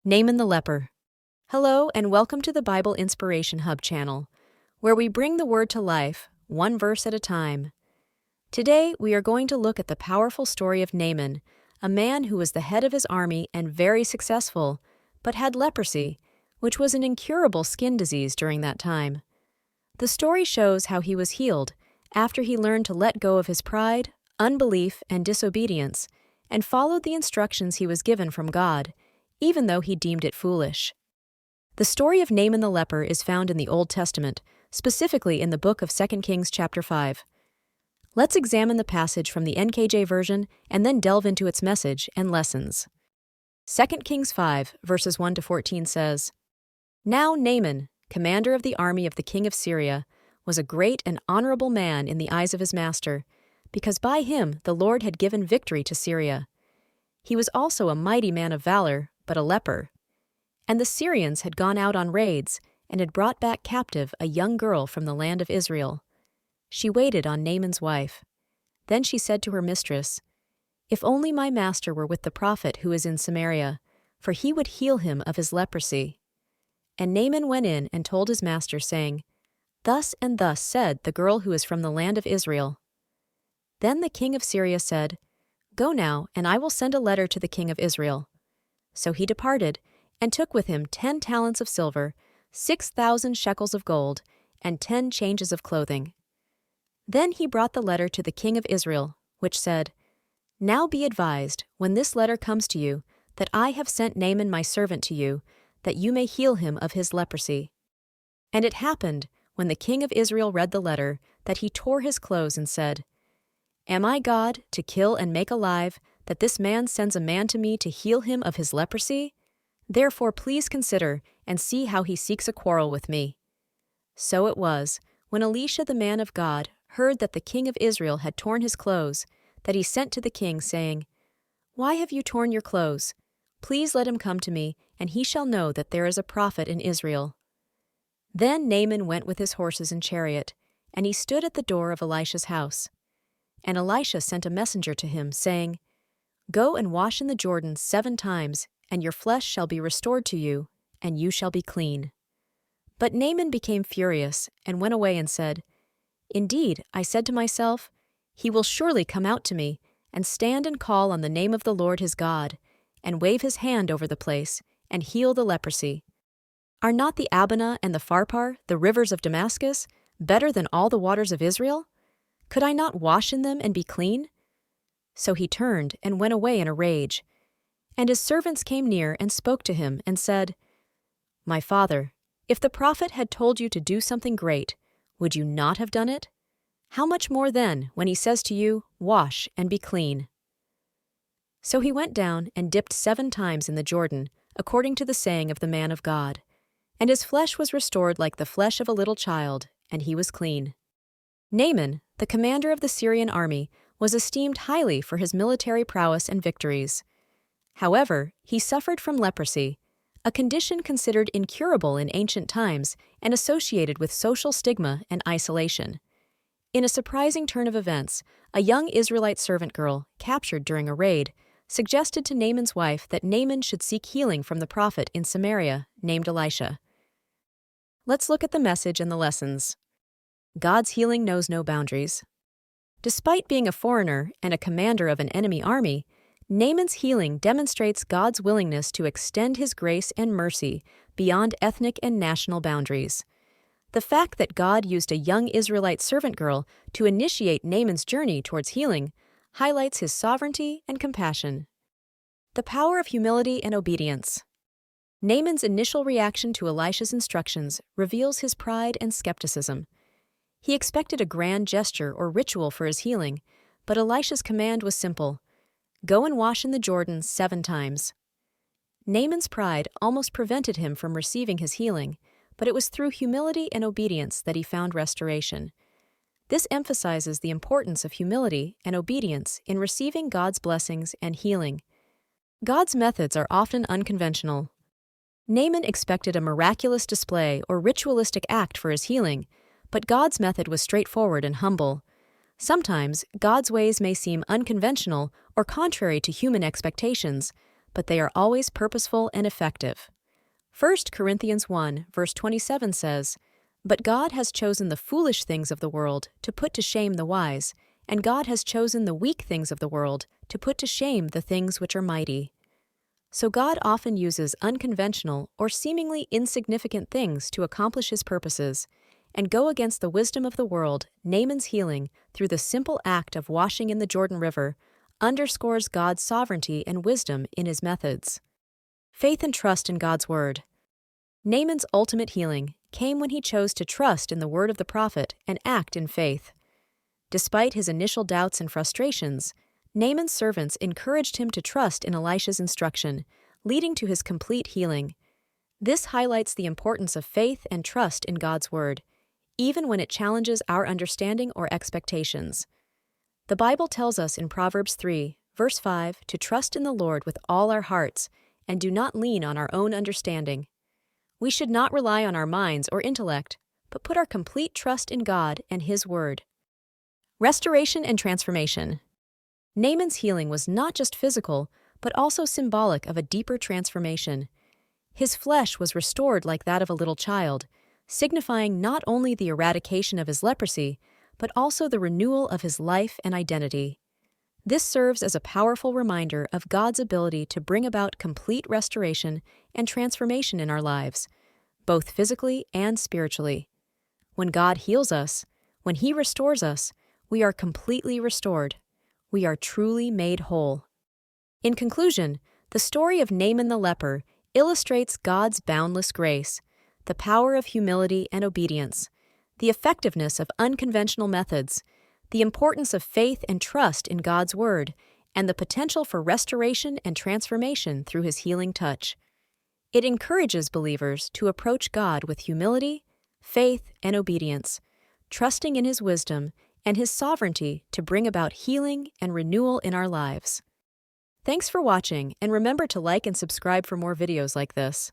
Naaman the leper. Hello and welcome to the Bible Inspiration Hub channel, where we bring the Word to life, one verse at a time. Today we are going to look at the powerful story of Naaman, a man who was the head of his army and very successful, but had leprosy, which was an incurable skin disease during that time. The story shows how he was healed after he learned to let go of his pride, unbelief, and disobedience, and followed the instructions he was given from God, even though he deemed it foolish. The story of Naaman the leper is found in the Old Testament, specifically in the book of 2 Kings chapter 5. Let's examine the passage from the NKJ version and then delve into its message and lessons. 2 Kings 5, verses 1 to 14 says, Now Naaman, commander of the army of the king of Syria, was a great and honorable man in the eyes of his master, because by him the Lord had given victory to Syria. He was also a mighty man of valor, but a leper. And the Syrians had gone out on raids and had brought back captive a young girl from the land of Israel. She waited on Naaman's wife. Then she said to her mistress, If only my master were with the prophet who is in Samaria, for he would heal him of his leprosy. And Naaman went in and told his master, saying, Thus and thus said the girl who is from the land of Israel. Then the king of Syria said, Go now, and I will send a letter to the king of Israel. So he departed, and took with him 10 talents of silver, 6,000 shekels of gold, and 10 changes of clothing. Then he brought the letter to the king of Israel, which said, Now be advised, when this letter comes to you, that I have sent Naaman my servant to you, that you may heal him of his leprosy. And it happened, when the king of Israel read the letter, that he tore his clothes and said, Am I God, to kill and make alive, that this man sends a man to me to heal him of his leprosy? Therefore please consider, and see how he seeks a quarrel with me. So it was, when Elisha the man of God heard that the king of Israel had torn his clothes, that he sent to the king, saying, Why have you torn your clothes? Please let him come to me, and he shall know that there is a prophet in Israel. Then Naaman went with his horses and chariot, and he stood at the door of Elisha's house. And Elisha sent a messenger to him, saying, Go and wash in the Jordan 7 times, and your flesh shall be restored to you, and you shall be clean. But Naaman became furious, and went away and said, Indeed, I said to myself, He will surely come out to me, and stand and call on the name of the Lord his God, and wave his hand over the place, and heal the leprosy. Are not the Abana and the Pharpar, the rivers of Damascus, better than all the waters of Israel? Could I not wash in them and be clean? So he turned and went away in a rage. And his servants came near and spoke to him and said, My father, if the prophet had told you to do something great, would you not have done it? How much more then, when he says to you, Wash and be clean? So he went down and dipped 7 times in the Jordan, according to the saying of the man of God. And his flesh was restored like the flesh of a little child, and he was clean. Naaman, the commander of the Syrian army, was esteemed highly for his military prowess and victories. However, he suffered from leprosy, a condition considered incurable in ancient times and associated with social stigma and isolation. In a surprising turn of events, a young Israelite servant girl, captured during a raid, suggested to Naaman's wife that Naaman should seek healing from the prophet in Samaria named Elisha. Let's look at the message and the lessons. God's healing knows no boundaries. Despite being a foreigner and a commander of an enemy army, Naaman's healing demonstrates God's willingness to extend his grace and mercy beyond ethnic and national boundaries. The fact that God used a young Israelite servant girl to initiate Naaman's journey towards healing highlights his sovereignty and compassion. The power of humility and obedience. Naaman's initial reaction to Elisha's instructions reveals his pride and skepticism. He expected a grand gesture or ritual for his healing, but Elisha's command was simple: Go and wash in the Jordan 7 times. Naaman's pride almost prevented him from receiving his healing, but it was through humility and obedience that he found restoration. This emphasizes the importance of humility and obedience in receiving God's blessings and healing. God's methods are often unconventional. Naaman expected a miraculous display or ritualistic act for his healing, but God's method was straightforward and humble. Sometimes, God's ways may seem unconventional or contrary to human expectations, but they are always purposeful and effective. 1 Corinthians 1, verse 27 says, "But God has chosen the foolish things of the world to put to shame the wise, and God has chosen the weak things of the world to put to shame the things which are mighty." So God often uses unconventional or seemingly insignificant things to accomplish his purposes and go against the wisdom of the world. Naaman's healing through the simple act of washing in the Jordan River underscores God's sovereignty and wisdom in his methods. Faith and trust in God's word. Naaman's ultimate healing came when he chose to trust in the word of the prophet and act in faith. Despite his initial doubts and frustrations, Naaman's servants encouraged him to trust in Elisha's instruction, leading to his complete healing. This highlights the importance of faith and trust in God's word, even when it challenges our understanding or expectations. The Bible tells us in Proverbs 3, verse 5, to trust in the Lord with all our hearts and do not lean on our own understanding. We should not rely on our minds or intellect, but put our complete trust in God and His Word. Restoration and transformation. Naaman's healing was not just physical, but also symbolic of a deeper transformation. His flesh was restored like that of a little child, signifying not only the eradication of his leprosy, but also the renewal of his life and identity. This serves as a powerful reminder of God's ability to bring about complete restoration and transformation in our lives, both physically and spiritually. When God heals us, when He restores us, we are completely restored. We are truly made whole. In conclusion, the story of Naaman the leper illustrates God's boundless grace, the power of humility and obedience, the effectiveness of unconventional methods, the importance of faith and trust in God's Word, and the potential for restoration and transformation through His healing touch. It encourages believers to approach God with humility, faith, and obedience, trusting in His wisdom and His sovereignty to bring about healing and renewal in our lives. Thanks for watching, and remember to like and subscribe for more videos like this.